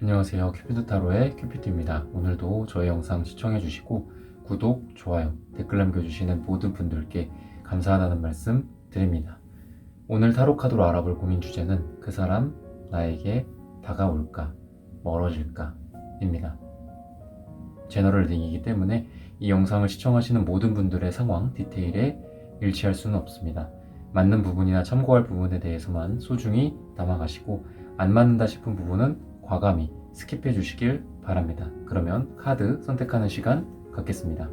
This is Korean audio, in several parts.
안녕하세요. 큐피드 타로의 큐피드입니다. 오늘도 저의 영상 시청해주시고 구독, 좋아요, 댓글 남겨주시는 모든 분들께 감사하다는 말씀 드립니다. 오늘 타로 카드로 알아볼 고민 주제는 그 사람 나에게 다가올까, 멀어질까 입니다. 제너럴 리딩이기 때문에 이 영상을 시청하시는 모든 분들의 상황, 디테일에 일치할 수는 없습니다. 맞는 부분이나 참고할 부분에 대해서만 소중히 담아가시고 안 맞는다 싶은 부분은 과감히 스킵해 주시길 바랍니다. 그러면 카드 선택하는 시간 갖겠습니다.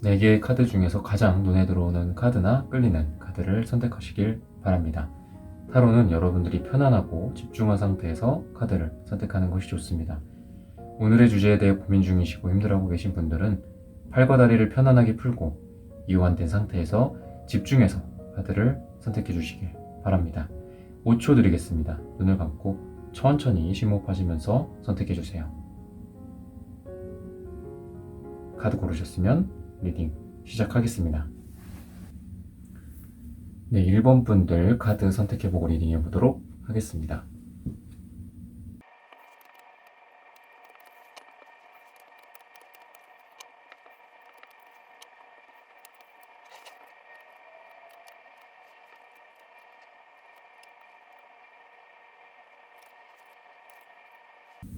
4개의 카드 중에서 가장 눈에 들어오는 카드나 끌리는 카드를 선택하시길 바랍니다. 타로는 여러분들이 편안하고 집중한 상태에서 카드를 선택하는 것이 좋습니다. 오늘의 주제에 대해 고민 중이시고 힘들어하고 계신 분들은 팔과 다리를 편안하게 풀고 이완된 상태에서 집중해서 카드를 선택해 주시길 바랍니다. 5초 드리겠습니다. 눈을 감고 천천히 심호흡하시면서 선택해 주세요. 카드 고르셨으면 리딩 시작하겠습니다. 네, 1번 분들 카드 선택해보고 리딩해 보도록 하겠습니다.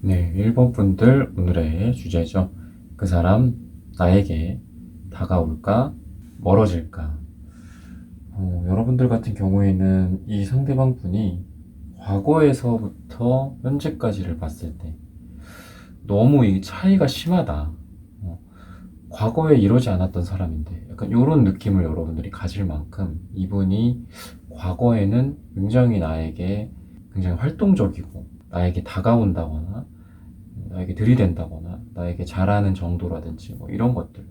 네, 1번 분들 오늘의 주제죠. 그 사람 나에게 다가올까, 멀어질까. 여러분들 같은 경우에는 이 상대방 분이 과거에서부터 현재까지를 봤을 때 너무 이 차이가 심하다. 과거에 이러지 않았던 사람인데 약간 이런 느낌을 여러분들이 가질 만큼 이분이 과거에는 굉장히 나에게 굉장히 활동적이고 나에게 다가온다거나 나에게 들이댄다거나 나에게 잘하는 정도라든지 뭐 이런 것들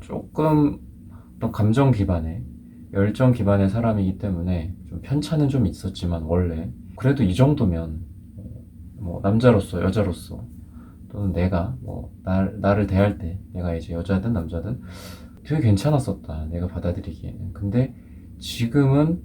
조금 어떤 감정 기반의 열정 기반의 사람이기 때문에 좀 편차는 좀 있었지만 원래 그래도 이 정도면 뭐 남자로서 여자로서 또는 내가 뭐 나를 대할 때 내가 이제 여자든 남자든 되게 괜찮았었다 내가 받아들이기에는. 근데 지금은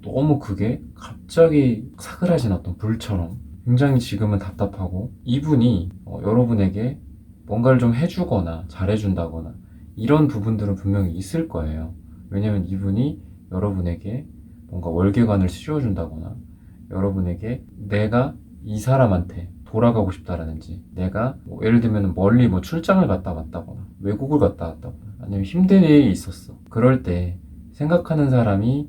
너무 그게 갑자기 사그라진 어떤 불처럼 굉장히 지금은 답답하고 이분이 여러분에게 뭔가를 좀 해주거나 잘해준다거나 이런 부분들은 분명히 있을 거예요. 왜냐면 이분이 여러분에게 뭔가 월계관을 씌워준다거나 여러분에게 내가 이 사람한테 돌아가고 싶다라든지 내가 뭐 예를 들면 멀리 뭐 출장을 갔다 왔다거나 외국을 갔다 왔다거나 아니면 힘든 일이 있었어. 그럴 때 생각하는 사람이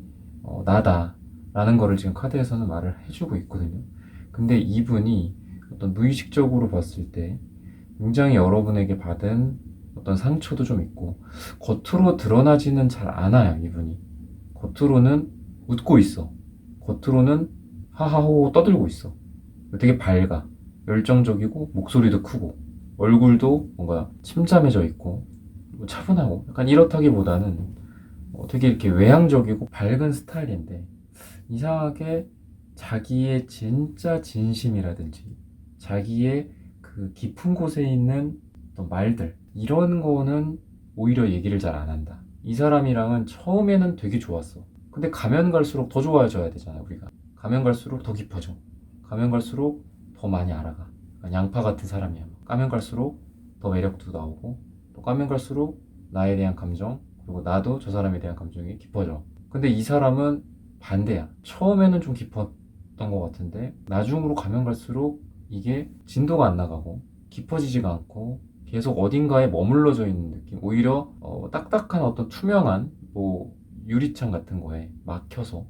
나다 라는 거를 지금 카드에서는 말을 해주고 있거든요. 근데 이분이 어떤 무의식적으로 봤을 때 굉장히 여러분에게 받은 어떤 상처도 좀 있고 겉으로 드러나지는 잘 않아요. 이분이 겉으로는 웃고 있어. 겉으로는 하하호호 떠들고 있어. 되게 밝아. 열정적이고 목소리도 크고 얼굴도 뭔가 침잠해져 있고 차분하고 약간 이렇다기보다는 되게 이렇게 외향적이고 밝은 스타일인데 이상하게 자기의 진짜 진심이라든지 자기의 그 깊은 곳에 있는 어떤 말들 이런 거는 오히려 얘기를 잘 안 한다. 이 사람이랑은 처음에는 되게 좋았어. 근데 가면 갈수록 더 좋아져야 되잖아요, 우리가. 가면 갈수록 더 깊어져. 가면 갈수록 더 많이 알아가. 양파 같은 사람이야. 가면 갈수록 더 매력도 나오고 또 가면 갈수록 나에 대한 감정 그리고 나도 저 사람에 대한 감정이 깊어져. 근데 이 사람은 반대야. 처음에는 좀 깊었던 것 같은데 나중으로 가면 갈수록 이게 진도가 안 나가고 깊어지지가 않고 계속 어딘가에 머물러져 있는 느낌. 오히려 딱딱한 어떤 투명한 뭐 유리창 같은 거에 막혀서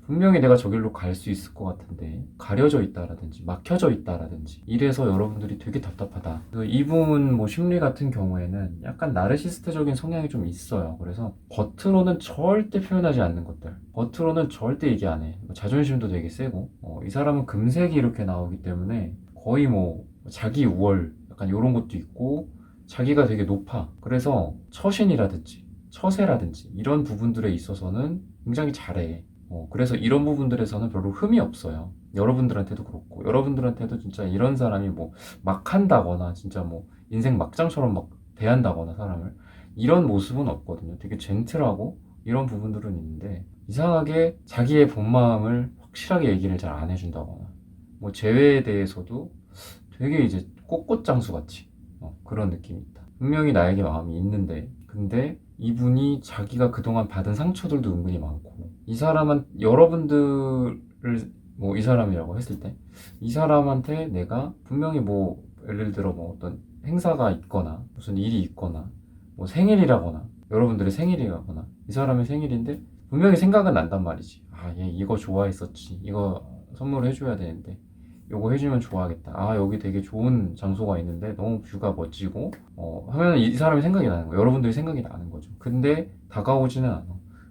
분명히 내가 저길로 갈 수 있을 것 같은데 가려져 있다라든지 막혀져 있다라든지 이래서 여러분들이 되게 답답하다. 이분 뭐 심리 같은 경우에는 약간 나르시스트적인 성향이 좀 있어요. 그래서 겉으로는 절대 표현하지 않는 것들 겉으로는 절대 얘기 안 해. 자존심도 되게 세고 이 사람은 금색이 이렇게 나오기 때문에 거의 뭐 자기 우월 약간 이런 것도 있고 자기가 되게 높아. 그래서 처신이라든지 처세라든지 이런 부분들에 있어서는 굉장히 잘해. 그래서 이런 부분들에서는 별로 흠이 없어요. 여러분들한테도 그렇고 여러분들한테도 진짜 이런 사람이 뭐 막 한다거나 진짜 뭐 인생 막장처럼 막 대한다거나 사람을 이런 모습은 없거든요. 되게 젠틀하고 이런 부분들은 있는데 이상하게 자기의 본 마음을 확실하게 얘기를 잘 안 해준다거나 뭐 재회에 대해서도 되게 이제 꽃꽃장수 같이 그런 느낌이 있다. 분명히 나에게 마음이 있는데 근데 이분이 자기가 그동안 받은 상처들도 은근히 많고 이 사람은 여러분들을 뭐 이 사람이라고 했을 때 이 사람한테 내가 분명히 뭐 예를 들어 뭐 어떤 행사가 있거나 무슨 일이 있거나 뭐 생일이라거나 여러분들의 생일이라거나 이 사람의 생일인데 분명히 생각은 난단 말이지. 아, 얘 이거 좋아했었지. 이거 선물해줘야 되는데 요거 해주면 좋아하겠다. 아, 여기 되게 좋은 장소가 있는데 너무 뷰가 멋지고 하면 이 사람이 생각이 나는 거야. 여러분들이 생각이 나는 거죠. 근데 다가오지는 않아.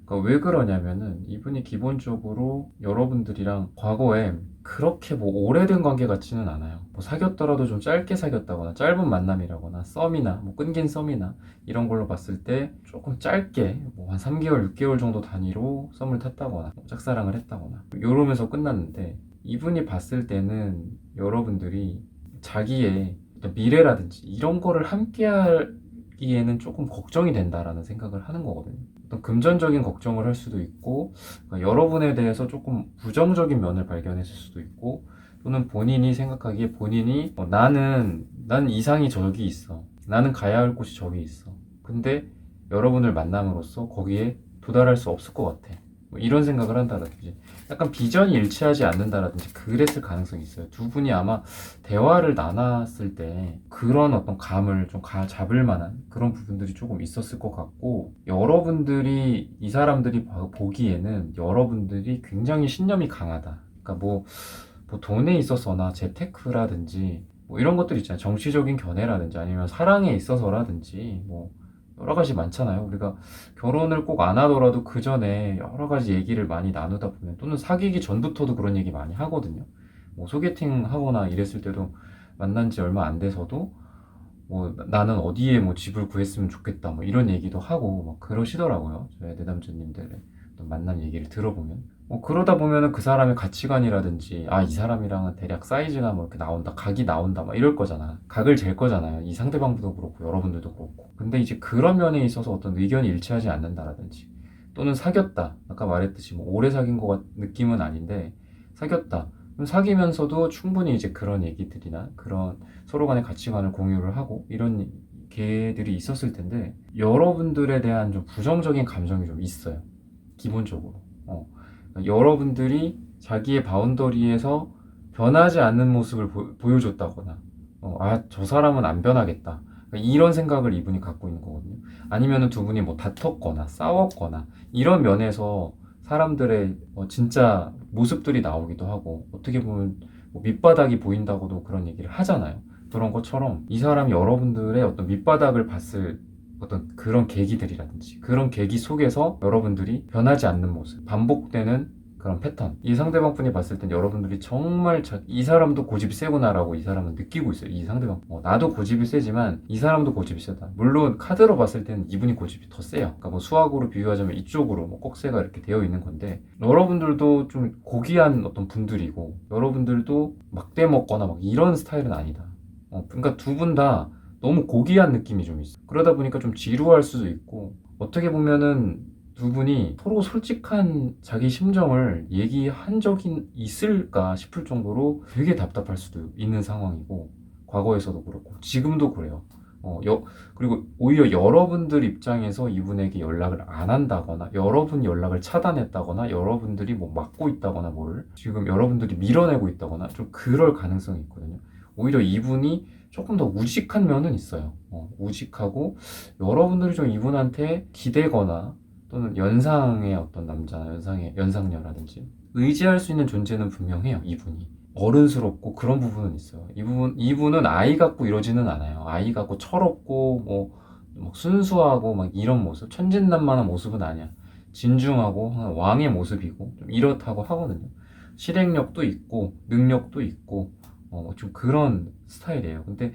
그러니까 왜 그러냐면은 이분이 기본적으로 여러분들이랑 과거에 그렇게 뭐 오래된 관계 같지는 않아요. 뭐 사귀었더라도 좀 짧게 사귀었다거나 짧은 만남이라거나 썸이나 뭐 끊긴 썸이나 이런 걸로 봤을 때 조금 짧게 뭐 한 3개월, 6개월 정도 단위로 썸을 탔다거나 뭐 짝사랑을 했다거나 이러면서 끝났는데 이분이 봤을 때는 여러분들이 자기의 어떤 미래라든지 이런 거를 함께 하기에는 조금 걱정이 된다라는 생각을 하는 거거든요. 어떤 금전적인 걱정을 할 수도 있고 그러니까 여러분에 대해서 조금 부정적인 면을 발견했을 수도 있고 또는 본인이 생각하기에 본인이 난 이상이 저기 있어. 나는 가야 할 곳이 저기 있어. 근데 여러분을 만남으로써 거기에 도달할 수 없을 것 같아. 뭐 이런 생각을 한다든지 약간 비전이 일치하지 않는다라든지 그랬을 가능성이 있어요. 두 분이 아마 대화를 나눴을 때 그런 어떤 감을 좀 잡을 만한 그런 부분들이 조금 있었을 것 같고 여러분들이 이 사람들이 보기에는 여러분들이 굉장히 신념이 강하다. 그러니까 뭐 돈에 있어서나 재테크라든지 뭐 이런 것들 있잖아요. 정치적인 견해라든지 아니면 사랑에 있어서라든지 뭐 여러 가지 많잖아요. 우리가 결혼을 꼭 안 하더라도 그 전에 여러 가지 얘기를 많이 나누다 보면 또는 사귀기 전부터도 그런 얘기 많이 하거든요. 뭐 소개팅 하거나 이랬을 때도 만난 지 얼마 안 돼서도 뭐 나는 어디에 뭐 집을 구했으면 좋겠다 뭐 이런 얘기도 하고 막 그러시더라고요. 저희 내담자님들의 어떤 만난 얘기를 들어보면 뭐 그러다 보면은 그 사람의 가치관이라든지 아 이 사람이랑은 대략 사이즈가 뭐 이렇게 나온다 각이 나온다 막 이럴 거잖아. 각을 잴 거잖아요. 이 상대방도 그렇고 여러분들도 그렇고 근데 이제 그런 면에 있어서 어떤 의견이 일치하지 않는다라든지 또는 사귀었다 아까 말했듯이 뭐 오래 사귄 거 느낌은 아닌데 사귀었다 그럼 사귀면서도 충분히 이제 그런 얘기들이나 그런 서로 간의 가치관을 공유를 하고 이런 계들이 있었을 텐데 여러분들에 대한 좀 부정적인 감정이 좀 있어요. 기본적으로. 그러니까 여러분들이 자기의 바운더리에서 변하지 않는 모습을 보여줬다거나 아, 저 사람은 안 변하겠다. 그러니까 이런 생각을 이분이 갖고 있는 거거든요. 아니면 두 분이 뭐 다퉜거나 싸웠거나 이런 면에서 사람들의 진짜 모습들이 나오기도 하고 어떻게 보면 뭐 밑바닥이 보인다고도 그런 얘기를 하잖아요. 그런 것처럼 이 사람이 여러분들의 어떤 밑바닥을 봤을 어떤 그런 계기들이라든지 그런 계기 속에서 여러분들이 변하지 않는 모습, 반복되는 그런 패턴. 이 상대방 분이 봤을 땐 여러분들이 정말 이 사람도 고집이 세구나라고 이 사람은 느끼고 있어요. 이 상대방. 나도 고집이 세지만 이 사람도 고집이 세다. 물론 카드로 봤을 때는 이분이 고집이 더 세요. 그러니까 뭐 수학으로 비유하자면 이쪽으로 뭐 꼭새가 이렇게 되어 있는 건데 여러분들도 좀 고귀한 어떤 분들이고 여러분들도 막대 먹거나 막 이런 스타일은 아니다. 그러니까 두 분 다 너무 고귀한 느낌이 좀 있어. 그러다 보니까 좀 지루할 수도 있고 어떻게 보면은 두 분이 서로 솔직한 자기 심정을 얘기한 적이 있을까 싶을 정도로 되게 답답할 수도 있는 상황이고 과거에서도 그렇고 지금도 그래요. 그리고 오히려 여러분들 입장에서 이분에게 연락을 안 한다거나 여러분 연락을 차단했다거나 여러분들이 뭐 막고 있다거나 뭐를 지금 여러분들이 밀어내고 있다거나 좀 그럴 가능성이 있거든요. 오히려 이분이 조금 더 우직한 면은 있어요. 우직하고 여러분들이 좀 이분한테 기대거나 또는 연상의 어떤 남자, 연상녀라든지 의지할 수 있는 존재는 분명해요. 이분이 어른스럽고 그런 부분은 있어요. 이분은 아이 같고 이러지는 않아요. 아이 같고 철없고 뭐 순수하고 막 이런 모습, 천진난만한 모습은 아니야. 진중하고 왕의 모습이고 좀 이렇다고 하거든요. 실행력도 있고 능력도 있고 좀 그런 스타일이에요. 근데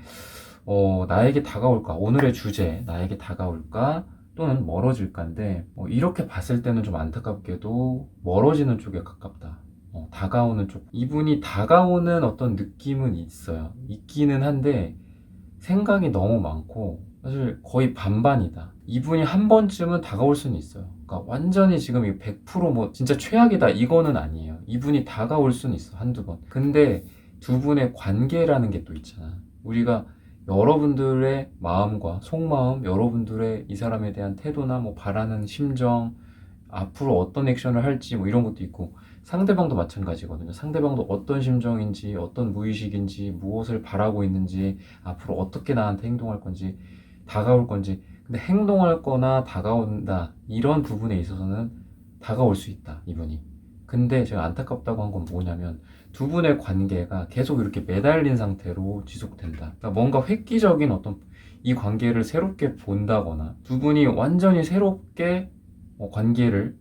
나에게 다가올까? 오늘의 주제, 나에게 다가올까? 또는 멀어질까인데 이렇게 봤을 때는 좀 안타깝게도 멀어지는 쪽에 가깝다. 다가오는 쪽. 이분이 다가오는 어떤 느낌은 있어요. 있기는 한데 생각이 너무 많고 사실 거의 반반이다. 이분이 한 번쯤은 다가올 수는 있어요. 그러니까 완전히 지금 100%뭐 진짜 최악이다 이거는 아니에요. 이분이 다가올 수는 있어 한두 번. 근데 두 분의 관계라는 게 또 있잖아. 우리가 여러분들의 마음과 속마음, 여러분들의 이 사람에 대한 태도나 뭐 바라는 심정, 앞으로 어떤 액션을 할지 뭐 이런 것도 있고, 상대방도 마찬가지거든요. 상대방도 어떤 심정인지, 어떤 무의식인지, 무엇을 바라고 있는지, 앞으로 어떻게 나한테 행동할 건지, 다가올 건지. 근데 행동할 거나 다가온다, 이런 부분에 있어서는 다가올 수 있다, 이분이. 근데 제가 안타깝다고 한 건 뭐냐면, 두 분의 관계가 계속 이렇게 매달린 상태로 지속된다. 그러니까 뭔가 획기적인 어떤 이 관계를 새롭게 본다거나, 두 분이 완전히 새롭게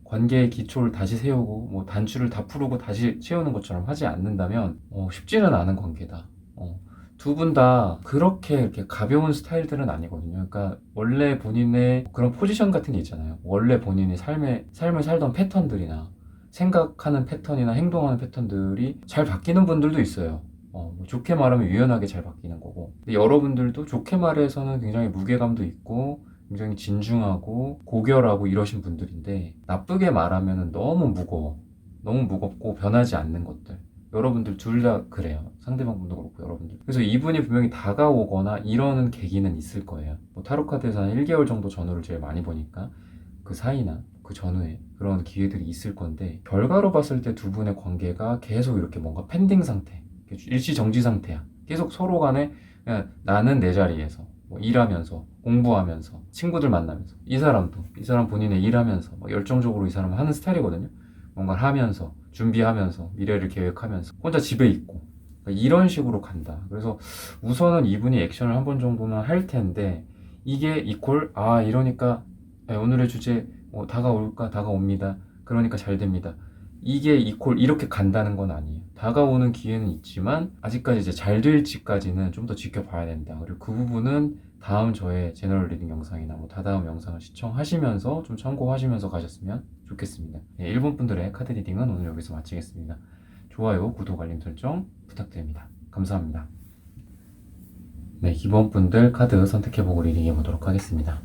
관계의 기초를 다시 세우고, 뭐 단추를 다 풀고 다시 채우는 것처럼 하지 않는다면, 쉽지는 않은 관계다. 두 분 다 그렇게 이렇게 가벼운 스타일들은 아니거든요. 그러니까 원래 본인의 그런 포지션 같은 게 있잖아요. 원래 본인이 삶을 살던 패턴들이나 생각하는 패턴이나 행동하는 패턴들이 잘 바뀌는 분들도 있어요. 뭐 좋게 말하면 유연하게 잘 바뀌는 거고. 근데 여러분들도 좋게 말해서는 굉장히 무게감도 있고, 굉장히 진중하고 고결하고 이러신 분들인데, 나쁘게 말하면 너무 무거워. 너무 무겁고 변하지 않는 것들. 여러분들 둘 다 그래요. 상대방 분도 그렇고 여러분들. 그래서 이분이 분명히 다가오거나 이러는 계기는 있을 거예요. 뭐 타로카드에서는 1개월 정도 전후를 제일 많이 보니까 그 사이나 그 전후에 그런 기회들이 있을 건데, 결과로 봤을 때 두 분의 관계가 계속 이렇게 뭔가 pending 상태, 일시정지 상태야. 계속 서로 간에 그냥 나는 내 자리에서 뭐 일하면서, 공부하면서, 친구들 만나면서, 이 사람 본인의 일하면서 막 열정적으로 이 사람은 하는 스타일이거든요. 뭔가를 하면서, 준비하면서, 미래를 계획하면서, 혼자 집에 있고, 그러니까 이런 식으로 간다. 그래서 우선은 이분이 액션을 한 번 정도는 할 텐데, 이게 이퀄, 이러니까 오늘의 주제 다가올까? 다가옵니다. 그러니까 잘 됩니다. 이게 이퀄 이렇게 간다는 건 아니에요. 다가오는 기회는 있지만 아직까지 이제 잘 될지까지는 좀 더 지켜봐야 된다. 그리고 그 부분은 다음 저의 제너럴 리딩 영상이나 뭐 다다음 영상을 시청하시면서 좀 참고하시면서 가셨으면 좋겠습니다. 네, 일본 분들의 카드 리딩은 오늘 여기서 마치겠습니다. 좋아요, 구독, 알림 설정 부탁드립니다. 감사합니다. 네, 이번 분들 카드 선택해보고 리딩해 보도록 하겠습니다.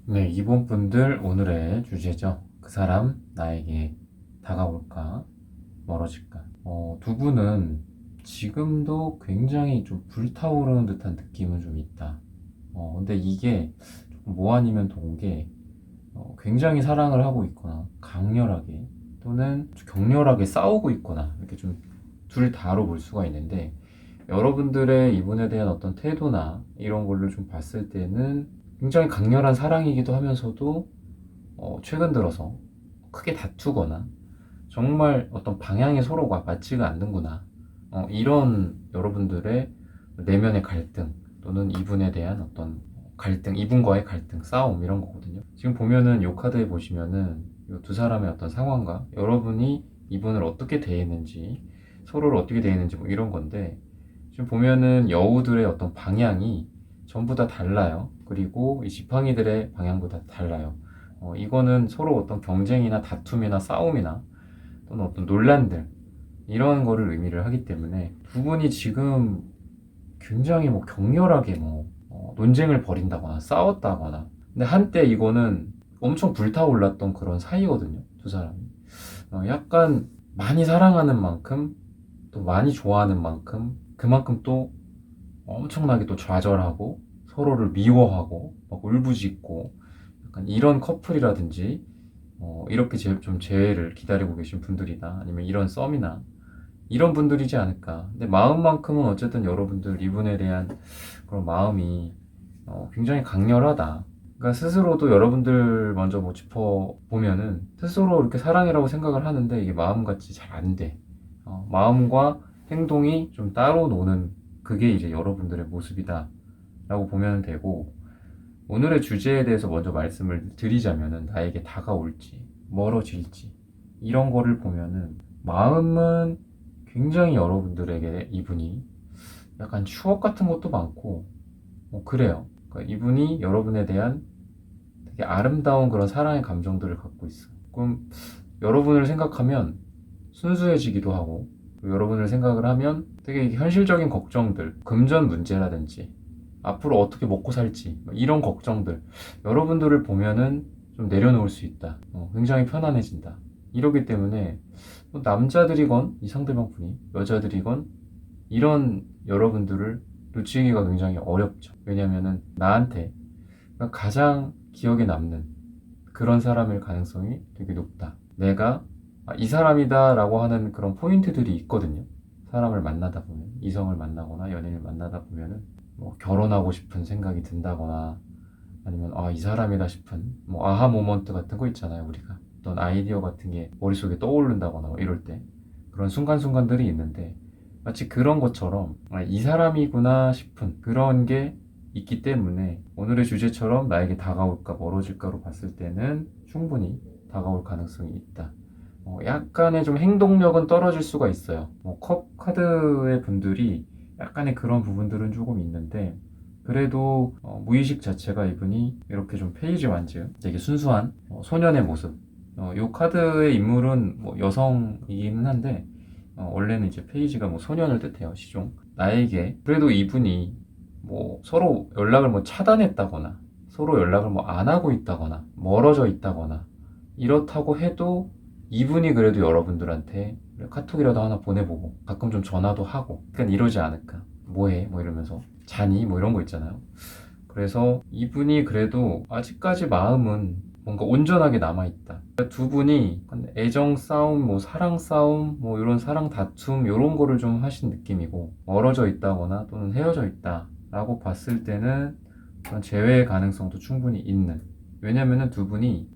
네, 이번 분들 오늘의 주제죠. 그 사람 나에게 다가올까, 멀어질까. 두 분은 지금도 굉장히 좀 불타오르는 듯한 느낌은 좀 있다. 근데 이게 조금 뭐 아니면 동게, 굉장히 사랑을 하고 있거나 강렬하게 또는 격렬하게 싸우고 있거나, 이렇게 좀 둘 다로 볼 수가 있는데, 여러분들의 이분에 대한 어떤 태도나 이런 걸로 좀 봤을 때는 굉장히 강렬한 사랑이기도 하면서도, 최근 들어서 크게 다투거나 정말 어떤 방향이 서로가 맞지가 않는구나, 이런 여러분들의 내면의 갈등, 또는 이분에 대한 어떤 갈등, 이분과의 갈등, 싸움, 이런 거거든요. 지금 보면은 요 카드에 보시면은 이 두 사람의 어떤 상황과 여러분이 이분을 어떻게 대했는지, 서로를 어떻게 대했는지 뭐 이런 건데, 지금 보면은 여우들의 어떤 방향이 전부 다 달라요. 그리고 이 지팡이들의 방향도 다 달라요. 이거는 서로 어떤 경쟁이나 다툼이나 싸움이나 또는 어떤 논란들, 이런 거를 의미를 하기 때문에, 두 분이 지금 굉장히 뭐 격렬하게 논쟁을 벌인다거나 싸웠다거나, 근데 한때 이거는 엄청 불타올랐던 그런 사이거든요, 두 사람이. 약간 많이 사랑하는 만큼, 또 많이 좋아하는 만큼, 그만큼 또 엄청나게 또 좌절하고 서로를 미워하고 막 울부짖고, 약간 이런 커플이라든지, 이렇게 좀 재회를 기다리고 계신 분들이나 아니면 이런 썸이나 이런 분들이지 않을까. 근데 마음만큼은 어쨌든 여러분들 이분에 대한 그런 마음이 굉장히 강렬하다. 그러니까 스스로도 여러분들 먼저 뭐 짚어보면은 스스로 이렇게 사랑이라고 생각을 하는데 이게 마음같이 잘 안 돼. 마음과 행동이 좀 따로 노는, 그게 이제 여러분들의 모습이다 라고 보면 되고, 오늘의 주제에 대해서 먼저 말씀을 드리자면은, 나에게 다가올지 멀어질지 이런 거를 보면은, 마음은 굉장히 여러분들에게 이분이 약간 추억 같은 것도 많고 그래요. 그러니까 이분이 여러분에 대한 되게 아름다운 그런 사랑의 감정들을 갖고 있어. 그럼 여러분을 생각하면 순수해지기도 하고, 여러분을 생각을 하면 되게 현실적인 걱정들, 금전 문제라든지 앞으로 어떻게 먹고 살지 이런 걱정들 여러분들을 보면은 좀 내려놓을 수 있다. 굉장히 편안해진다. 이러기 때문에 뭐 남자들이건 이 상대방 분이 여자들이건 이런 여러분들을 놓치기가 굉장히 어렵죠. 왜냐면은 나한테 가장 기억에 남는 그런 사람일 가능성이 되게 높다. 내가 이 사람이다 라고 하는 그런 포인트들이 있거든요. 사람을 만나다 보면, 이성을 만나거나 연인을 만나다 보면은 뭐 결혼하고 싶은 생각이 든다거나 아니면 이 사람이다 싶은 뭐 아하 모먼트 같은 거 있잖아요. 우리가 어떤 아이디어 같은 게 머릿속에 떠오른다거나 뭐 이럴 때 그런 순간순간들이 있는데 마치 그런 것처럼 이 사람이구나 싶은 그런 게 있기 때문에 오늘의 주제처럼 나에게 다가올까 멀어질까로 봤을 때는 충분히 다가올 가능성이 있다. 약간의 좀 행동력은 떨어질 수가 있어요. 컵 카드의 분들이 약간의 그런 부분들은 조금 있는데 그래도 무의식 자체가 이분이 이렇게 좀 페이지 완즈 되게 순수한 소년의 모습. 이 카드의 인물은 뭐 여성이기는 한데 원래는 이제 페이지가 뭐 소년을 뜻해요. 시종. 나에게 그래도 이분이 뭐 서로 연락을 뭐 차단했다거나 서로 연락을 뭐 안 하고 있다거나 멀어져 있다거나 이렇다고 해도 이분이 그래도 여러분들한테 카톡이라도 하나 보내보고 가끔 좀 전화도 하고 그러니까 이러지 않을까. 뭐해? 뭐 이러면서 자니? 뭐 이런 거 있잖아요. 그래서 이분이 그래도 아직까지 마음은 뭔가 온전하게 남아있다. 두 분이 애정 싸움, 뭐 사랑 싸움, 뭐 이런 사랑 다툼 이런 거를 좀 하신 느낌이고 멀어져 있다거나 또는 헤어져 있다라고 봤을 때는 그런 재회의 가능성도 충분히 있는. 왜냐면은 두 분이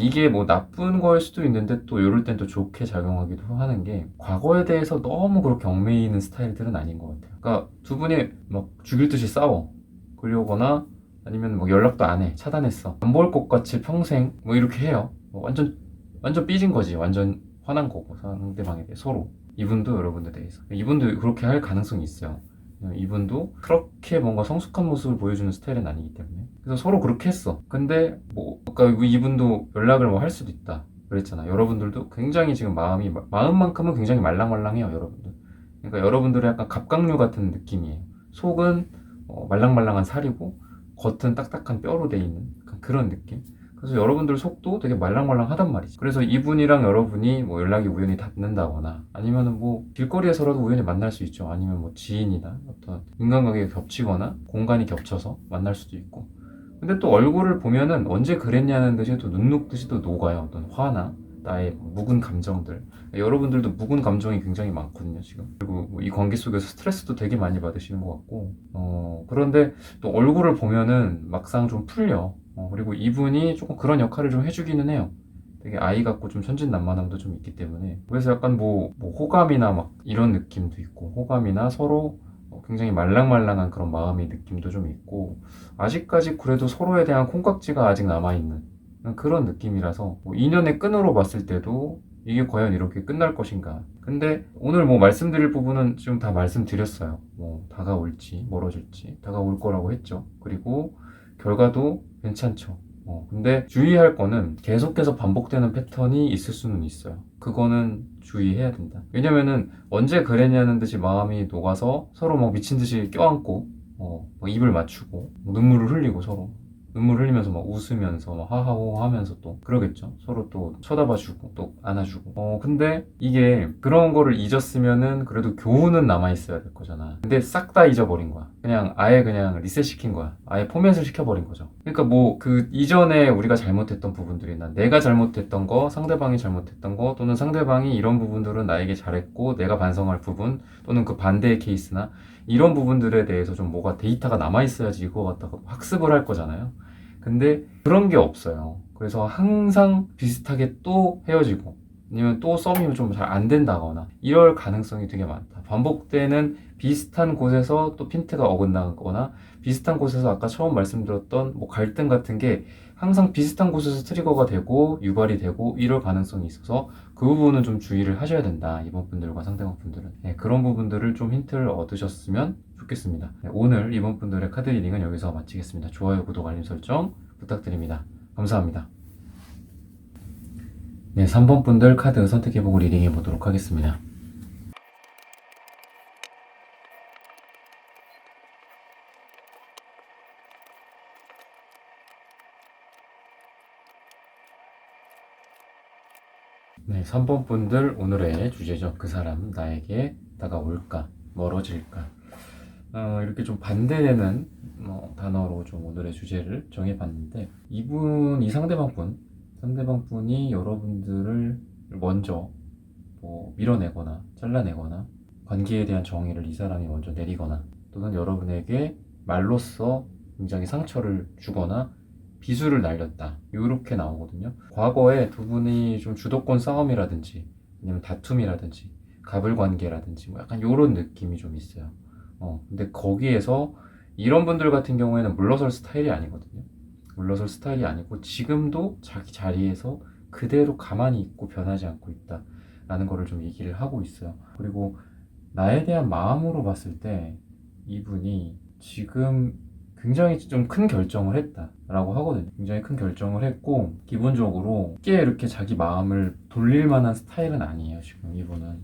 이게 뭐 나쁜 거일 수도 있는데 또 이럴 땐 또 좋게 작용하기도 하는 게 과거에 대해서 너무 그렇게 얽매이는 스타일들은 아닌 것 같아요. 그러니까 두 분이 막 죽일 듯이 싸워. 그러거나 아니면 뭐 연락도 안 해. 차단했어. 안 볼 것 같이 평생 뭐 이렇게 해요. 뭐 완전 삐진 거지. 완전 화난 거고 상대방에 대해 서로. 이분도 여러분들에 대해서. 이분도 그렇게 할 가능성이 있어요. 이분도 그렇게 뭔가 성숙한 모습을 보여주는 스타일은 아니기 때문에 그래서 서로 그렇게 했어. 근데 뭐 아까 이분도 연락을 뭐 할 수도 있다 그랬잖아. 여러분들도 굉장히 지금 마음만큼은 굉장히 말랑말랑해요. 여러분들. 그러니까 여러분들의 약간 갑각류 같은 느낌이에요. 속은 말랑말랑한 살이고 겉은 딱딱한 뼈로 돼 있는 그런 느낌. 그래서 여러분들 속도 되게 말랑말랑하단 말이지. 그래서 이분이랑 여러분이 뭐 연락이 우연히 닿는다거나 아니면은 뭐 길거리에서라도 우연히 만날 수 있죠. 아니면 뭐 지인이나 어떤 인간관계가 겹치거나 공간이 겹쳐서 만날 수도 있고. 근데 또 얼굴을 보면은 언제 그랬냐는 듯이 또 눈 녹듯이 또 녹아요. 어떤 화나 나의 묵은 감정들. 여러분들도 묵은 감정이 굉장히 많거든요, 지금. 그리고 뭐이 관계 속에서 스트레스도 되게 많이 받으시는 것 같고. 그런데 또 얼굴을 보면은 막상 좀 풀려. 그리고 이분이 조금 그런 역할을 좀 해주기는 해요. 되게 아이 같고 좀 천진난만함도 좀 있기 때문에. 그래서 약간 뭐 호감이나 막 이런 느낌도 있고, 호감이나 서로 굉장히 말랑말랑한 그런 마음의 느낌도 좀 있고, 아직까지 그래도 서로에 대한 콩깍지가 아직 남아있는 그런 느낌이라서, 뭐 인연의 끈으로 봤을 때도 이게 과연 이렇게 끝날 것인가. 근데 오늘 뭐 말씀드릴 부분은 지금 다 말씀드렸어요. 뭐 다가올지 멀어질지 다가올 거라고 했죠. 그리고 결과도 괜찮죠. 근데 주의할 거는 계속해서 반복되는 패턴이 있을 수는 있어요. 그거는 주의해야 된다. 왜냐면은 언제 그랬냐는 듯이 마음이 녹아서 서로 막 미친 듯이 껴안고 막 입을 맞추고 눈물을 흘리고 서로 눈물 흘리면서 막 웃으면서 막 하하호 하면서 또 그러겠죠. 서로 또 쳐다봐주고 또 안아주고. 근데 이게 그런 거를 잊었으면은 그래도 교훈은 남아있어야 될 거잖아. 근데 싹 다 잊어버린 거야. 그냥 아예 그냥 리셋 시킨 거야. 아예 포맷을 시켜버린 거죠. 그러니까 뭐 그 이전에 우리가 잘못했던 부분들이나 내가 잘못했던 거, 상대방이 잘못했던 거, 또는 상대방이 이런 부분들은 나에게 잘했고 내가 반성할 부분, 또는 그 반대의 케이스나 이런 부분들에 대해서 좀 뭐가 데이터가 남아있어야지 이거 갖다가 학습을 할 거잖아요. 근데 그런 게 없어요. 그래서 항상 비슷하게 또 헤어지고 아니면 또 썸이 좀 잘 안 된다거나 이럴 가능성이 되게 많다. 반복되는 비슷한 곳에서 또 핀트가 어긋나거나 비슷한 곳에서 아까 처음 말씀드렸던 뭐 갈등 같은 게 항상 비슷한 곳에서 트리거가 되고 유발이 되고 이럴 가능성이 있어서 그 부분은 좀 주의를 하셔야 된다. 이번 분들과 상대방 분들은. 네, 그런 부분들을 좀 힌트를 얻으셨으면 좋겠습니다. 네, 오늘 이번 분들의 카드 리딩은 여기서 마치겠습니다. 좋아요, 구독, 알림 설정 부탁드립니다. 감사합니다. 네, 3번 분들 카드 선택해보고 리딩해 보도록 하겠습니다. 네, 3번 분들 오늘의 주제죠. 그 사람 나에게 다가올까, 멀어질까. 이렇게 좀 반대되는 단어로 좀 오늘의 주제를 정해봤는데, 이 상대방 분이 여러분들을 먼저 밀어내거나 잘라내거나 관계에 대한 정의를 이 사람이 먼저 내리거나 또는 여러분에게 말로써 굉장히 상처를 주거나 비수를 날렸다. 이렇게 나오거든요. 과거에 두 분이 좀 주도권 싸움이라든지 아니면 다툼이라든지 가불관계라든지 약간 이런 느낌이 좀 있어요. 근데 거기에서 이런 분들 같은 경우에는 물러설 스타일이 아니거든요. 물러설 스타일이 아니고 지금도 자기 자리에서 그대로 가만히 있고 변하지 않고 있다. 라는 거를 좀 얘기를 하고 있어요. 그리고 나에 대한 마음으로 봤을 때 이분이 지금 굉장히 좀 큰 결정을 했다라고 하거든요. 굉장히 큰 결정을 했고 기본적으로 쉽게 이렇게 자기 마음을 돌릴 만한 스타일은 아니에요. 지금 이분은.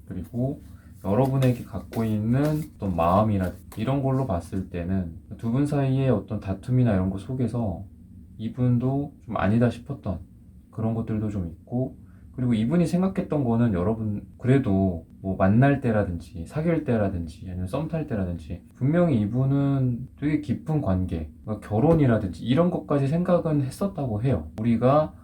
그리고 여러분에게 갖고 있는 어떤 마음이나 이런 걸로 봤을 때는 두 분 사이의 어떤 다툼이나 이런 거 속에서 이분도 좀 아니다 싶었던 그런 것들도 좀 있고, 그리고 이분이 생각했던 거는 여러분 그래도 뭐 만날 때라든지 사귈 때라든지 아니면 썸 탈 때라든지 분명히 이분은 되게 깊은 관계, 그러니까 결혼이라든지 이런 것까지 생각은 했었다고 해요. 우리가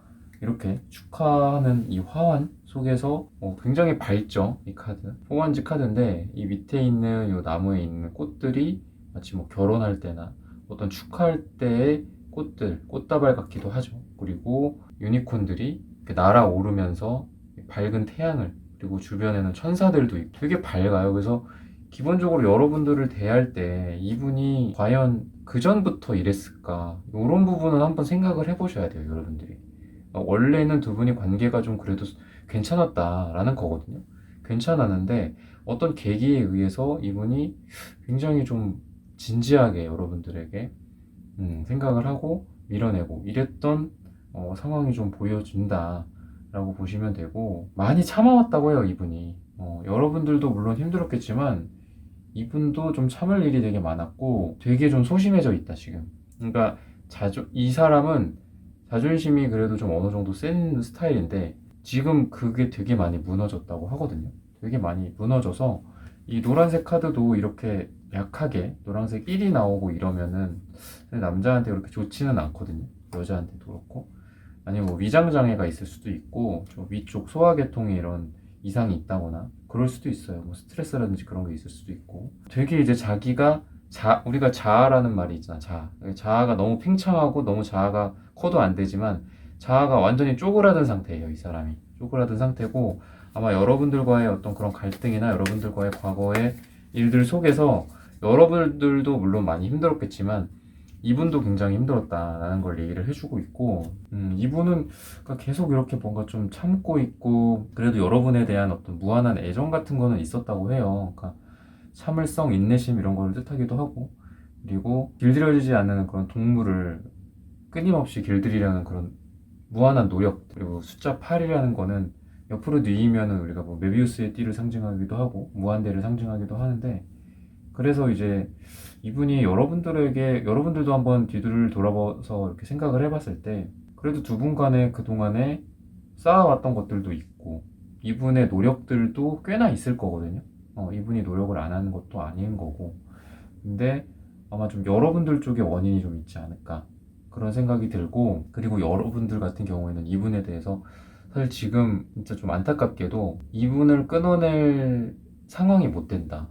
이렇게 축하하는 이 화환 속에서 굉장히 밝죠, 이 카드. 포관지 카드인데 이 밑에 있는 이 나무에 있는 꽃들이 마치 뭐 결혼할 때나 어떤 축하할 때의 꽃들, 꽃다발 같기도 하죠. 그리고 유니콘들이 이렇게 날아오르면서 밝은 태양을, 그리고 주변에는 천사들도 있고 되게 밝아요. 그래서 기본적으로 여러분들을 대할 때 이분이 과연 그전부터 이랬을까? 이런 부분은 한번 생각을 해보셔야 돼요, 여러분들이. 원래는 두 분이 관계가 좀 그래도 괜찮았다라는 거거든요. 괜찮았는데 어떤 계기에 의해서 이분이 굉장히 좀 진지하게 여러분들에게 생각을 하고 밀어내고 이랬던 상황이 좀 보여진다 라고 보시면 되고, 많이 참아왔다고 해요 이분이. 여러분들도 물론 힘들었겠지만 이분도 좀 참을 일이 되게 많았고 되게 좀 소심해져 있다 지금. 그러니까 이 사람은 자존심이 그래도 좀 어느 정도 센 스타일인데 지금 그게 되게 많이 무너졌다고 하거든요. 되게 많이 무너져서 이 노란색 카드도 이렇게 약하게 노란색 1이 나오고 이러면은 남자한테 그렇게 좋지는 않거든요. 여자한테도 그렇고. 아니면 뭐 위장장애가 있을 수도 있고 좀 위쪽 소화계통에 이런 이상이 있다거나 그럴 수도 있어요. 뭐 스트레스라든지 그런 게 있을 수도 있고. 되게 이제 자기가 우리가 자아라는 말이 있잖아. 자아가 너무 팽창하고 너무 자아가 커도 안 되지만 자아가 완전히 쪼그라든 상태예요. 이 사람이 쪼그라든 상태고, 아마 여러분들과의 어떤 그런 갈등이나 여러분들과의 과거의 일들 속에서 여러분들도 물론 많이 힘들었겠지만 이분도 굉장히 힘들었다라는 걸 얘기를 해주고 있고, 이분은 그러니까 계속 이렇게 뭔가 좀 참고 있고 그래도 여러분에 대한 어떤 무한한 애정 같은 거는 있었다고 해요. 그러니까 참을성, 인내심 이런 걸 뜻하기도 하고, 그리고 길들여지지 않는 그런 동물을 끊임없이 길들이려는 그런 무한한 노력, 그리고 숫자 8이라는 거는 옆으로 뉘이면은 우리가 뭐 메비우스의 띠를 상징하기도 하고 무한대를 상징하기도 하는데, 그래서 이제 이분이 여러분들도 한번 뒤를 돌아봐서 이렇게 생각을 해봤을 때 그래도 두 분 간에 그동안에 쌓아왔던 것들도 있고 이분의 노력들도 꽤나 있을 거거든요. 이분이 노력을 안 하는 것도 아닌 거고. 근데 아마 좀 여러분들 쪽에 원인이 좀 있지 않을까 그런 생각이 들고, 그리고 여러분들 같은 경우에는 이분에 대해서 사실 지금 진짜 좀 안타깝게도 이분을 끊어낼 상황이 못 된다.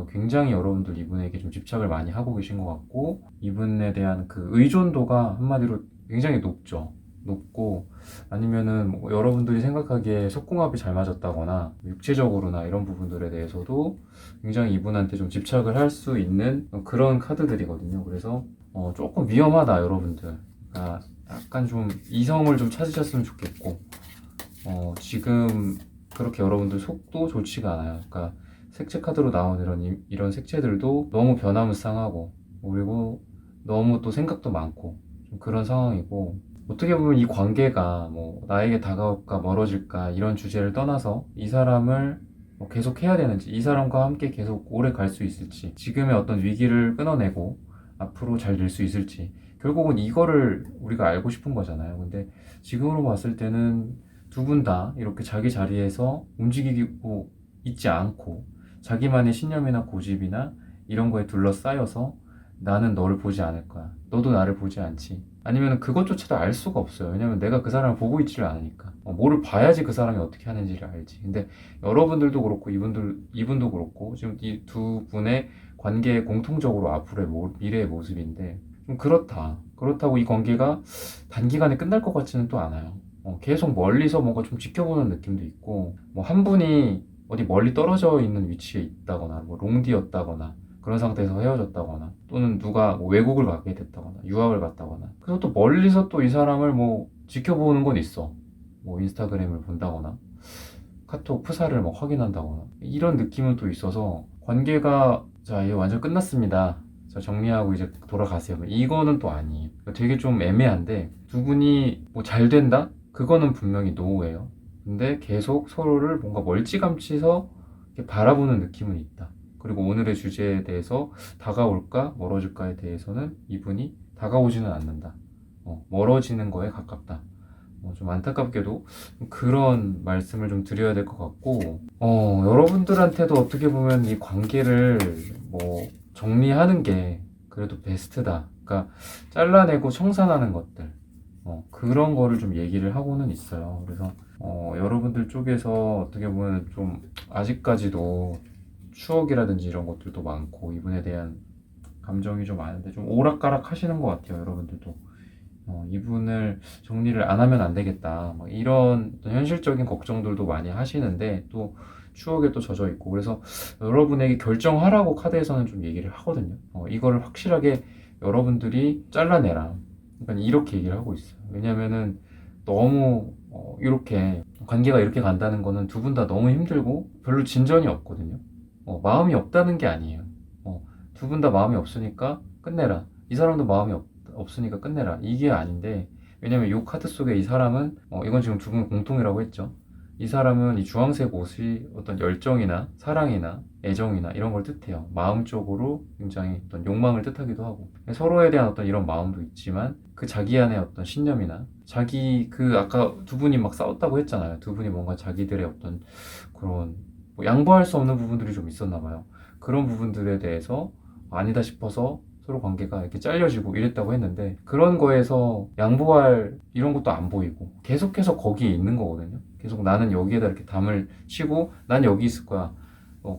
굉장히 여러분들 이분에게 좀 집착을 많이 하고 계신 것 같고 이분에 대한 그 의존도가 한마디로 굉장히 높고, 아니면은 뭐 여러분들이 생각하기에 속궁합이 잘 맞았다거나 육체적으로나 이런 부분들에 대해서도 굉장히 이분한테 좀 집착을 할 수 있는 그런 카드들이거든요. 그래서 조금 위험하다 여러분들. 그러니까 약간 좀 이성을 좀 찾으셨으면 좋겠고, 지금 그렇게 여러분들 속도 좋지가 않아요. 그러니까 색채 카드로 나온 이런 색채들도 너무 변화무쌍하고 그리고 너무 또 생각도 많고 좀 그런 상황이고, 어떻게 보면 이 관계가 뭐 나에게 다가올까 멀어질까 이런 주제를 떠나서 이 사람을 뭐 계속 해야 되는지, 이 사람과 함께 계속 오래 갈 수 있을지, 지금의 어떤 위기를 끊어내고 앞으로 잘 될 수 있을지, 결국은 이거를 우리가 알고 싶은 거잖아요. 근데 지금으로 봤을 때는 두 분 다 이렇게 자기 자리에서 움직이고 있지 않고 자기만의 신념이나 고집이나 이런 거에 둘러싸여서 나는 너를 보지 않을 거야. 너도 나를 보지 않지. 아니면 그것조차도 알 수가 없어요. 왜냐면 내가 그 사람을 보고 있지를 않으니까. 뭐를 봐야지 그 사람이 어떻게 하는지를 알지. 근데 여러분들도 그렇고 이분도 그렇고 지금 이 두 분의 관계의 공통적으로 앞으로의 미래의 모습인데 좀 그렇다. 그렇다고 이 관계가 단기간에 끝날 것 같지는 또 않아요. 계속 멀리서 뭔가 좀 지켜보는 느낌도 있고 뭐 한 분이 어디 멀리 떨어져 있는 위치에 있다거나 뭐 롱디였다거나 그런 상태에서 헤어졌다거나 또는 누가 뭐 외국을 가게 됐다거나 유학을 갔다거나 그래서 또 멀리서 또 이 사람을 뭐 지켜보는 건 있어. 뭐 인스타그램을 본다거나 카톡 프사를 막 확인한다거나 이런 느낌은 또 있어서 관계가 자 이제 완전 끝났습니다. 자 정리하고 이제 돌아가세요. 이거는 또 아니에요. 되게 좀 애매한데 두 분이 뭐 잘 된다? 그거는 분명히 노예요. 근데 계속 서로를 뭔가 멀찌감치서 이렇게 바라보는 느낌은 있다. 그리고 오늘의 주제에 대해서 다가올까 멀어질까에 대해서는 이분이 다가오지는 않는다. 멀어지는 거에 가깝다. 좀 안타깝게도 그런 말씀을 좀 드려야 될 것 같고, 여러분들한테도 어떻게 보면 이 관계를 뭐 정리하는 게 그래도 베스트다. 그러니까 잘라내고 청산하는 것들, 그런 거를 좀 얘기를 하고는 있어요. 그래서 여러분들 쪽에서 어떻게 보면 좀 아직까지도 추억이라든지 이런 것들도 많고 이분에 대한 감정이 좀 많은데 좀 오락가락 하시는 것 같아요. 여러분들도. 이분을 정리를 안 하면 안 되겠다. 뭐 이런 현실적인 걱정들도 많이 하시는데 또 추억에 또 젖어 있고 그래서 여러분에게 결정하라고 카드에서는 좀 얘기를 하거든요. 이거를 확실하게 여러분들이 잘라내라. 그러니까 이렇게 얘기를 하고 있어요. 왜냐면은 너무 이렇게 관계가 이렇게 간다는 거는 두 분 다 너무 힘들고 별로 진전이 없거든요. 마음이 없다는 게 아니에요. 두 분 다 마음이 없으니까 끝내라. 이 사람도 마음이 없으니까 끝내라. 이게 아닌데, 왜냐면 이 카드 속에 이 사람은, 이건 지금 두 분 공통이라고 했죠. 이 사람은 이 주황색 옷이 어떤 열정이나 사랑이나 애정이나 이런 걸 뜻해요. 마음적으로 굉장히 어떤 욕망을 뜻하기도 하고. 서로에 대한 어떤 이런 마음도 있지만, 그 자기 안에 어떤 신념이나, 아까 두 분이 막 싸웠다고 했잖아요. 두 분이 뭔가 자기들의 어떤 그런, 뭐 양보할 수 없는 부분들이 좀 있었나 봐요. 그런 부분들에 대해서 아니다 싶어서 서로 관계가 이렇게 잘려지고 이랬다고 했는데 그런 거에서 양보할 이런 것도 안 보이고 계속해서 거기에 있는 거거든요. 계속 나는 여기에다 이렇게 담을 치고 난 여기 있을 거야.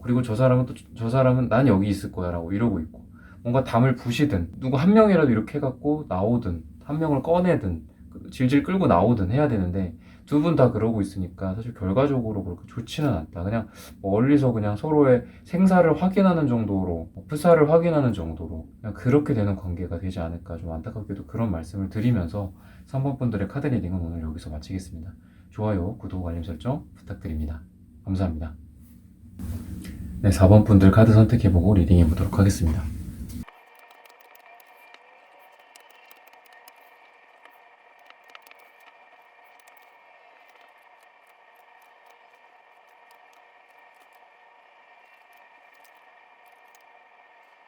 그리고 저 사람은 난 여기 있을 거야 라고 이러고 있고 뭔가 담을 부시든 누구 한 명이라도 이렇게 해갖고 나오든 한 명을 꺼내든 질질 끌고 나오든 해야 되는데 두 분 다 그러고 있으니까 사실 결과적으로 그렇게 좋지는 않다. 그냥 멀리서 그냥 서로의 생사를 확인하는 정도로, 프사를 확인하는 정도로 그냥 그렇게 되는 관계가 되지 않을까 좀 안타깝게도 그런 말씀을 드리면서 3번 분들의 카드 리딩은 오늘 여기서 마치겠습니다. 좋아요, 구독, 알림 설정 부탁드립니다. 감사합니다. 네, 4번 분들 카드 선택해보고 리딩해 보도록 하겠습니다.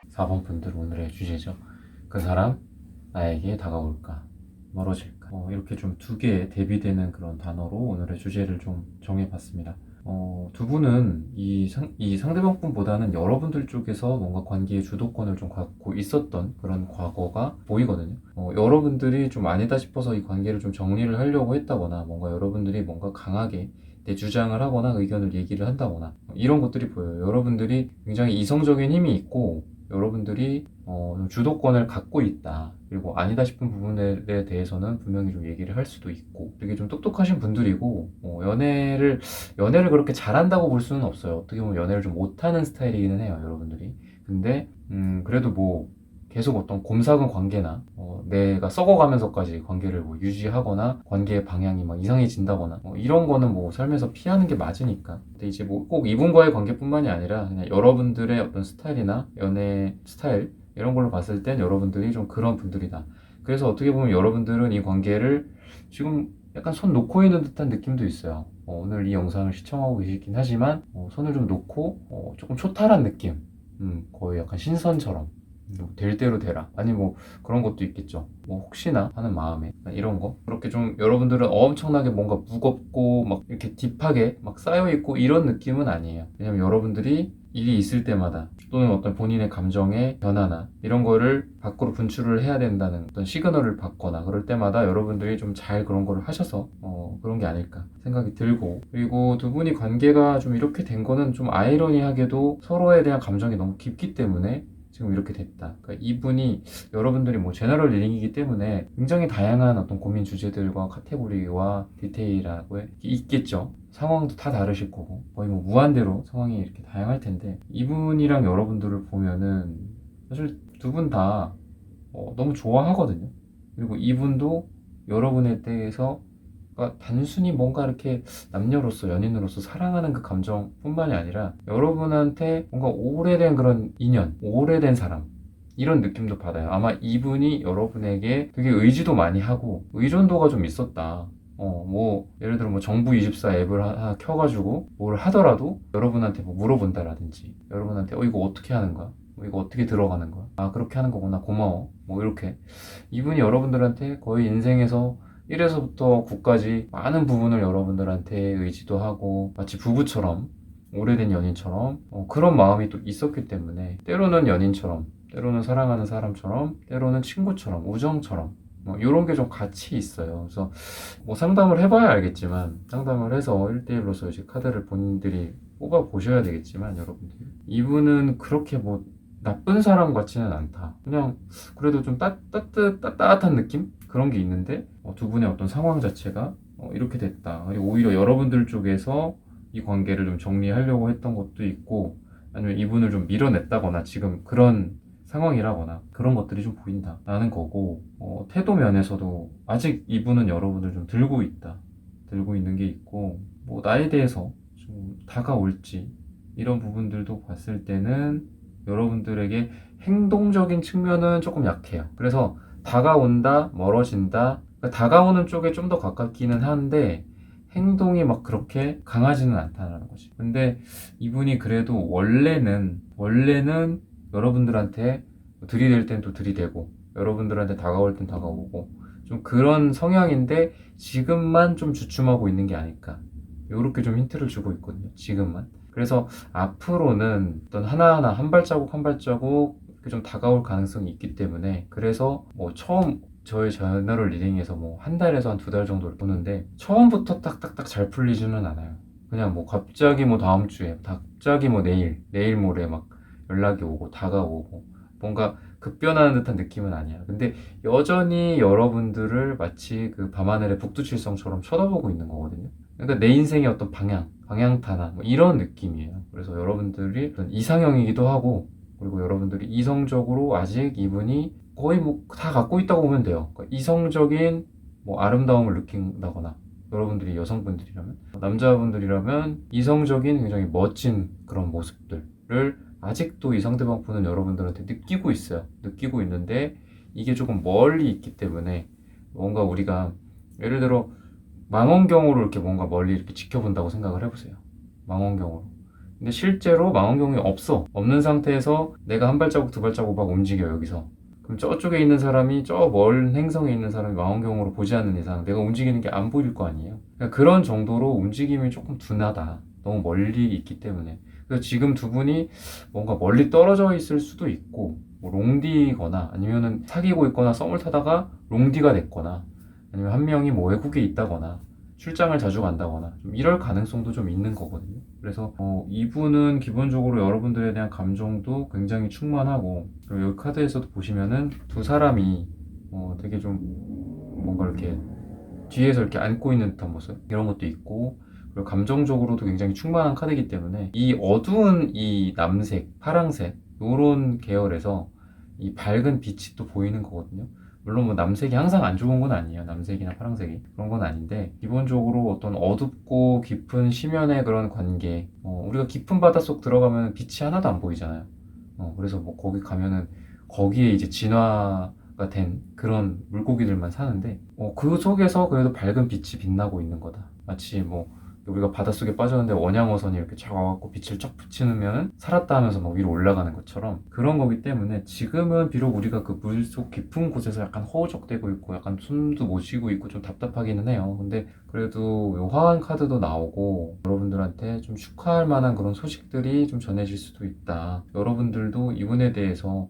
사 번 분들 오늘의 주제죠. 그 사람 나에게 다가올까 멀어질까 이렇게 좀 두 개의 대비되는 그런 단어로 오늘의 주제를 좀 정해봤습니다. 두 분은 이 상대방 분보다는 여러분들 쪽에서 뭔가 관계의 주도권을 좀 갖고 있었던 그런 과거가 보이거든요. 여러분들이 좀 아니다 싶어서 이 관계를 좀 정리를 하려고 했다거나 뭔가 여러분들이 뭔가 강하게 내 주장을 하거나 의견을 얘기를 한다거나 이런 것들이 보여요. 여러분들이 굉장히 이성적인 힘이 있고 여러분들이 좀 주도권을 갖고 있다. 그리고 아니다 싶은 부분에 대해서는 분명히 좀 얘기를 할 수도 있고 되게 좀 똑똑하신 분들이고 연애를 그렇게 잘한다고 볼 수는 없어요. 어떻게 보면 연애를 좀 못하는 스타일이기는 해요. 여러분들이. 근데 그래도 뭐 계속 어떤 곰삭은 관계나 내가 썩어가면서까지 관계를 뭐 유지하거나 관계의 방향이 막 이상해진다거나 이런 거는 뭐 삶에서 피하는 게 맞으니까. 근데 이제 뭐 꼭 이분과의 관계뿐만이 아니라 그냥 여러분들의 어떤 스타일이나 연애 스타일 이런 걸로 봤을 땐 여러분들이 좀 그런 분들이다. 그래서 어떻게 보면 여러분들은 이 관계를 지금 약간 손 놓고 있는 듯한 느낌도 있어요. 오늘 이 영상을 시청하고 계시긴 하지만 손을 좀 놓고 조금 초탈한 느낌, 거의 약간 신선처럼 될 대로 되라. 아니 뭐 그런 것도 있겠죠. 뭐 혹시나 하는 마음에 이런 거. 그렇게 좀 여러분들은 엄청나게 뭔가 무겁고 막 이렇게 딥하게 막 쌓여 있고 이런 느낌은 아니에요. 왜냐면 여러분들이 일이 있을 때마다 또는 어떤 본인의 감정의 변화나 이런 거를 밖으로 분출을 해야 된다는 어떤 시그널을 받거나 그럴 때마다 여러분들이 좀 잘 그런 거를 하셔서 그런 게 아닐까 생각이 들고, 그리고 두 분이 관계가 좀 이렇게 된 거는 좀 아이러니하게도 서로에 대한 감정이 너무 깊기 때문에 지금 이렇게 됐다. 그러니까 이분이, 여러분들이 뭐 제너럴 리딩이기 때문에 굉장히 다양한 어떤 고민 주제들과 카테고리와 디테일하고 있겠죠. 상황도 다 다르실 거고 거의 뭐 무한대로 상황이 이렇게 다양할 텐데, 이분이랑 여러분들을 보면은 사실 두 분 다 너무 좋아하거든요. 그리고 이분도 여러분에 대해서, 그러니까 단순히 뭔가 이렇게 남녀로서 연인으로서 사랑하는 그 감정뿐만이 아니라 여러분한테 뭔가 오래된 그런 인연, 오래된 사람, 이런 느낌도 받아요. 아마 이분이 여러분에게 되게 의지도 많이 하고 의존도가 좀 있었다. 뭐 예를 들어 뭐 정부24 앱을 하나 켜가지고 뭘 하더라도 여러분한테 뭐 물어본다라든지, 여러분한테 이거 어떻게 하는 거야? 이거 어떻게 들어가는 거야? 아, 그렇게 하는 거구나, 고마워, 뭐 이렇게. 이분이 여러분들한테 거의 인생에서 1에서부터 9까지 많은 부분을 여러분들한테 의지도 하고 마치 부부처럼, 오래된 연인처럼 그런 마음이 또 있었기 때문에, 때로는 연인처럼, 때로는 사랑하는 사람처럼, 때로는 친구처럼, 우정처럼 뭐 이런 게 좀 같이 있어요. 그래서 뭐 상담을 해봐야 알겠지만, 상담을 해서 1대1로서 이제 카드를 본인들이 뽑아 보셔야 되겠지만, 여러분들 이분은 그렇게 뭐 나쁜 사람 같지는 않다. 그냥 그래도 좀 따뜻한 느낌? 그런 게 있는데 두 분의 어떤 상황 자체가 이렇게 됐다. 그리고 오히려 여러분들 쪽에서 이 관계를 좀 정리하려고 했던 것도 있고, 아니면 이분을 좀 밀어냈다거나 지금 그런 상황이라거나 그런 것들이 좀 보인다라는 거고, 태도 면에서도 아직 이분은 여러분을 좀 들고 있다. 들고 있는 게 있고, 뭐 나에 대해서 좀 다가올지 이런 부분들도 봤을 때는 여러분들에게 행동적인 측면은 조금 약해요. 그래서 다가온다, 멀어진다, 그러니까 다가오는 쪽에 좀 더 가깝기는 한데 행동이 막 그렇게 강하지는 않다는 거지. 근데 이분이 그래도 원래는 여러분들한테 들이댈 땐 또 들이대고, 여러분들한테 다가올 땐 다가오고, 좀 그런 성향인데 지금만 좀 주춤하고 있는 게 아닐까, 요렇게 좀 힌트를 주고 있거든요, 지금만. 그래서 앞으로는 어떤 하나하나 한 발자국 한 발자국 이렇게 좀 다가올 가능성이 있기 때문에, 그래서 뭐 처음 저희 저널 리딩에서 뭐 한 달에서 한 2달 정도를 보는데 처음부터 딱딱딱 잘 풀리지는 않아요. 그냥 뭐 갑자기 뭐 다음 주에, 갑자기 뭐 내일 모레 막 연락이 오고 다가오고 뭔가 급변하는 듯한 느낌은 아니야. 근데 여전히 여러분들을 마치 그 밤하늘의 북두칠성처럼 쳐다보고 있는 거거든요. 그러니까 내 인생의 어떤 방향타나 뭐 이런 느낌이에요. 그래서 여러분들이 어떤 이상형이기도 하고, 그리고 여러분들이 이성적으로 아직 이분이 거의 뭐 다 갖고 있다고 보면 돼요. 그러니까 이성적인 뭐 아름다움을 느낀다거나, 여러분들이 여성분들이라면, 남자분들이라면 이성적인 굉장히 멋진 그런 모습들을 아직도 이 상대방 분은 여러분들한테 느끼고 있어요. 느끼고 있는데 이게 조금 멀리 있기 때문에, 뭔가 우리가 예를 들어 망원경으로 이렇게 뭔가 멀리 이렇게 지켜본다고 생각을 해보세요. 망원경으로. 근데 실제로 망원경이 없는 상태에서 내가 한 발자국 두 발자국 막 움직여 여기서. 그럼 저쪽에 있는 사람이, 저 먼 행성에 있는 사람이 망원경으로 보지 않는 이상 내가 움직이는 게 안 보일 거 아니에요. 그러니까 그런 정도로 움직임이 조금 둔하다. 너무 멀리 있기 때문에. 그래서 지금 두 분이 뭔가 멀리 떨어져 있을 수도 있고, 뭐 롱디거나 아니면은 사귀고 있거나 썸을 타다가 롱디가 됐거나, 아니면 한 명이 뭐 외국에 있다거나 출장을 자주 간다거나 좀 이럴 가능성도 좀 있는 거거든요. 그래서 이분은 기본적으로 여러분들에 대한 감정도 굉장히 충만하고, 그리고 여기 카드에서도 보시면은 두 사람이 되게 좀 뭔가 이렇게 뒤에서 이렇게 안고 있는 듯한 모습, 이런 것도 있고, 그리고 감정적으로도 굉장히 충만한 카드이기 때문에 이 어두운 이 남색, 파랑색 요런 계열에서 이 밝은 빛이 또 보이는 거거든요. 물론 뭐 남색이 항상 안 좋은 건 아니에요. 남색이나 파랑색이 그런 건 아닌데, 기본적으로 어떤 어둡고 깊은 심연의 그런 관계, 우리가 깊은 바닷속 들어가면 빛이 하나도 안 보이잖아요. 그래서 뭐 거기 가면은 거기에 이제 진화가 된 그런 물고기들만 사는데, 그 속에서 그래도 밝은 빛이 빛나고 있는 거다. 마치 뭐 우리가 바닷속에 빠졌는데 원양어선이 이렇게 쫙 와갖고 빛을 쫙 비추면 살았다 하면서 막 위로 올라가는 것처럼 그런 거기 때문에 지금은 비록 우리가 그 물속 깊은 곳에서 약간 허우적대고 있고 약간 숨도 못 쉬고 있고 좀 답답하기는 해요. 근데 그래도 요 화환 카드도 나오고 여러분들한테 좀 축하할 만한 그런 소식들이 좀 전해질 수도 있다. 여러분들도 이분에 대해서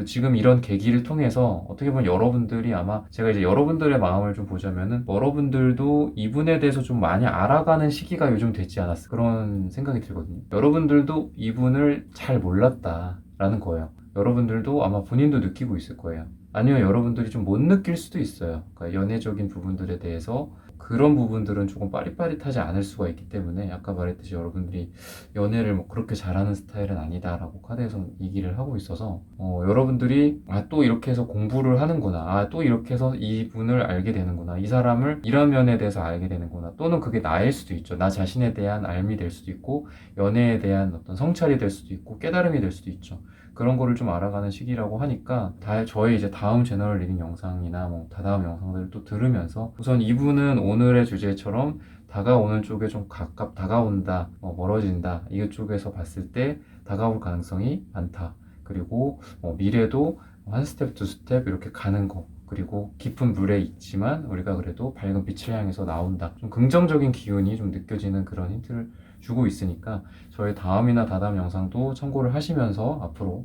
지금 이런 계기를 통해서 어떻게 보면 여러분들이 아마 제가 이제 여러분들의 마음을 좀 보자면은 여러분들도 이분에 대해서 좀 많이 알아가는 시기가 요즘 됐지 않았어 그런 생각이 들거든요. 여러분들도 이분을 잘 몰랐다라는 거예요. 여러분들도 아마 본인도 느끼고 있을 거예요. 아니면 여러분들이 좀 못 느낄 수도 있어요. 그러니까 연애적인 부분들에 대해서 그런 부분들은 조금 빠릿빠릿하지 않을 수가 있기 때문에 아까 말했듯이 여러분들이 연애를 뭐 그렇게 잘하는 스타일은 아니다라고 카드에서 얘기를 하고 있어서 여러분들이 또 이렇게 해서 공부를 하는구나, 또 이렇게 해서 이분을 알게 되는구나, 이 사람을 이런 면에 대해서 알게 되는구나, 또는 그게 나일 수도 있죠. 나 자신에 대한 알미 될 수도 있고 연애에 대한 어떤 성찰이 될 수도 있고 깨달음이 될 수도 있죠. 그런 거를 좀 알아가는 시기라고 하니까 저의 이제 다음 제너럴 리딩 영상이나 뭐 다다음 영상들을 또 들으면서 우선 이분은 오늘의 주제처럼 다가오는 쪽에 좀 다가온다, 멀어진다, 이쪽에서 봤을 때 다가올 가능성이 많다. 그리고 미래도 한 스텝, 두 스텝 이렇게 가는 거. 그리고 깊은 물에 있지만 우리가 그래도 밝은 빛을 향해서 나온다. 좀 긍정적인 기운이 좀 느껴지는 그런 힌트를 주고 있으니까 저희 다음이나 다다음 영상도 참고를 하시면서 앞으로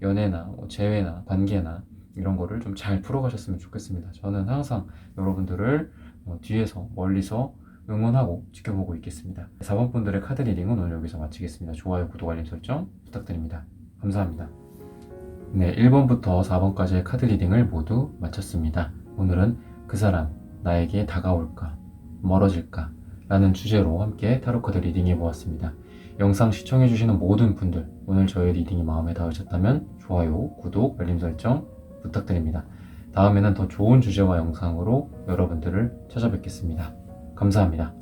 연애나 재회나 관계나 이런 거를 좀 잘 풀어가셨으면 좋겠습니다. 저는 항상 여러분들을 뒤에서 멀리서 응원하고 지켜보고 있겠습니다. 4번 분들의 카드 리딩은 오늘 여기서 마치겠습니다. 좋아요, 구독, 알림 설정 부탁드립니다. 감사합니다. 네, 1번부터 4번까지의 카드 리딩을 모두 마쳤습니다. 오늘은 그 사람 나에게 다가올까 멀어질까 라는 주제로 함께 타로카드 리딩해 보았습니다. 영상 시청해주시는 모든 분들 오늘 저의 리딩이 마음에 닿으셨다면 좋아요, 구독, 알림 설정 부탁드립니다. 다음에는 더 좋은 주제와 영상으로 여러분들을 찾아뵙겠습니다. 감사합니다.